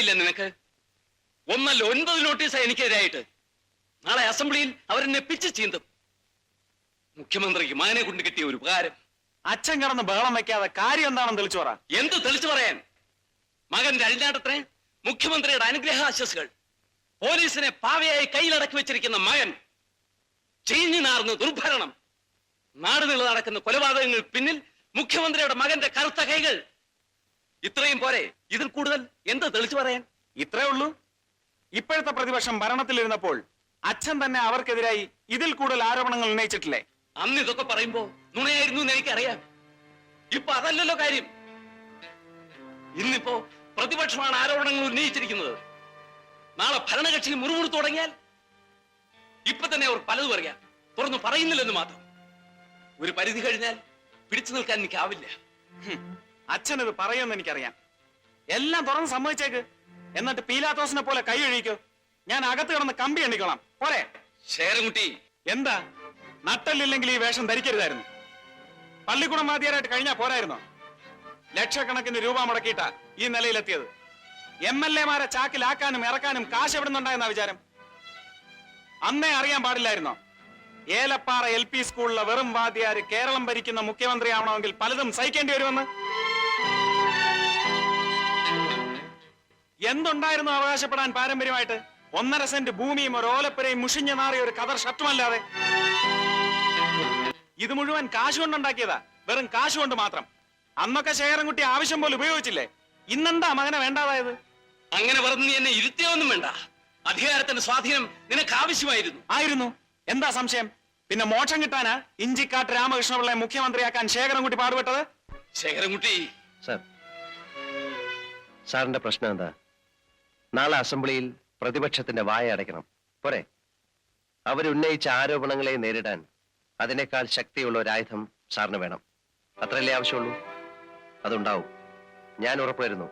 ബോധമില്ല നിനക്ക്? ഒന്നല്ല 9 നോട്ടീസാണ് എനിക്കെതിരായിട്ട്. നാളെ അസംബ്ലിയിൽ അവരെന്നെ പിച്ച് ചീന്തും. മുഖ്യമന്ത്രിക്ക് മകനെ കൊണ്ട് കിട്ടിയ ഒരു ഉപകാരം. അച്ഛൻ കിടന്ന് ബഹളം വെക്കാതെ കാര്യം എന്താണെന്ന് തെളിച്ചു പറ. എന്ത് തെളിച്ചു പറയാൻ? മകന്റെ അഴിഞ്ഞാട്ടത്തിന് മുഖ്യമന്ത്രിയുടെ അനുഗ്രഹാശസ്സുകൾ, പോലീസിനെ പാവയായി കയ്യിലടക്കി വെച്ചിരിക്കുന്ന മകൻ, ചീഞ്ഞു നാർന്ന് ദുർഭരണം, നാടുനീളെ നടക്കുന്ന കൊലപാതകങ്ങൾ പിന്നിൽ മുഖ്യമന്ത്രിയുടെ മകന്റെ കറുത്ത കൈകൾ. ഇത്രയും പോരെ? ഇതിൽ കൂടുതൽ എന്ത് തെളിച്ചു പറയാൻ? ഇത്രേ ഉള്ളൂ. ഇപ്പോഴത്തെ പ്രതിപക്ഷം ഭരണത്തിലിരുന്നപ്പോൾ അച്ഛൻ തന്നെ അവർക്കെതിരായി ഇതിൽ കൂടുതൽ ആരോപണങ്ങൾ ഉന്നയിച്ചിട്ടില്ലേ? അന്ന് ഇതൊക്കെ പറയുമ്പോ നുണയായിരുന്നു എന്ന് എനിക്കറിയാം. ഇപ്പൊ അതല്ലല്ലോ കാര്യം. ഇന്നിപ്പോ പ്രതിപക്ഷമാണ് ആരോപണങ്ങൾ ഉന്നയിച്ചിരിക്കുന്നത്. നാളെ ഭരണകക്ഷി മുറുമുറു തുടങ്ങിയാൽ ഇപ്പൊ തന്നെ അവർ പലതും അറിയാം. തുറന്നു പറയുന്നില്ലെന്ന് മാത്രം. ഒരു പരിധി കഴിഞ്ഞാൽ പിടിച്ചു നിൽക്കാൻ എനിക്കാവില്ല. അച്ഛൻ ഇത് പറയുമെന്ന് എനിക്കറിയാം. എല്ലാം തുറന്ന് സമ്മതിച്ചേക്ക്. എന്നിട്ട് പീലാത്തോസിനെ പോലെ കൈ ഒഴിക്കോ. ഞാൻ അകത്ത് കിടന്ന് കമ്പി എണ്ണിക്കോളാം. പോരെ? ശേരൻകുട്ടി, എന്താ നട്ടല്ലില്ലെങ്കിൽ ഈ വേഷം ധരിക്കരുതായിരുന്നു? പള്ളിക്കൂടം വാദ്യാരായിട്ട് കഴിഞ്ഞാ പോരായിരുന്നോ? ലക്ഷക്കണക്കിന് രൂപ മുടക്കിയിട്ട ഈ നിലയിലെത്തിയത്. MLA-മാരെ ചാക്കിലാക്കാനും ഇറക്കാനും കാശ് എവിടുന്നുണ്ടായെന്ന വിചാരം? അന്നേ അറിയാൻ പാടില്ലായിരുന്നോ? ഏലപ്പാറ LP സ്കൂളിലെ വെറും വാദ്യാര് കേരളം ഭരിക്കുന്ന മുഖ്യമന്ത്രിയാവണമെങ്കിൽ പലതും സഹിക്കേണ്ടി വരുമെന്ന്. എന്തുണ്ടായിരുന്നു അവകാശപ്പെടാൻ പാരമ്പര്യമായിട്ട്? 1.5 സെന്റ് ഭൂമിയും ഒരു ഓലപ്പുരയും മുഷിഞ്ഞ നാറിയ ഒരു കതർ ഷർട്ടുമല്ലാതെ. ഇത് മുഴുവൻ കാശുകൊണ്ടുണ്ടാക്കിയതാ, വെറും കാശുകൊണ്ട് മാത്രം. അന്നൊക്കെ ശേഖരൻകുട്ടി ആവശ്യം പോലെ ഉപയോഗിച്ചില്ലേ? ഇന്നെന്താ മകനെ വേണ്ടാതായത്? അങ്ങനെ പറഞ്ഞ് നീ എന്നെ ഇരുത്തിയൊന്നും വേണ്ട. അധികാരത്തിന്റെ സ്വാധീനം നിനക്ക് ആവശ്യമായിരുന്നു. എന്താ സംശയം? പിന്നെ മോക്ഷം കിട്ടാനാ ഇഞ്ചിക്കാട്ട് രാമകൃഷ്ണപിള്ളയെ മുഖ്യമന്ത്രിയാക്കാൻ ശേഖരൻകുട്ടി പാടുപെട്ടത്? ശേഖരൻകുട്ടി, സാറിന്റെ പ്രശ്നം എന്താ? നാളെ അസംബ്ലിയിൽ പ്രതിപക്ഷത്തിന്റെ വായ അടയ്ക്കണം. പോരെ? അവരുന്നയിച്ച ആരോപണങ്ങളെ നേരിടാൻ അതിനേക്കാൾ ശക്തിയുള്ള ഒരു ആയുധം സാറിന് വേണം. അത്രയല്ലേ ആവശ്യമുള്ളൂ? അതുണ്ടാവും. ഞാൻ ഉറപ്പുവരുന്നു.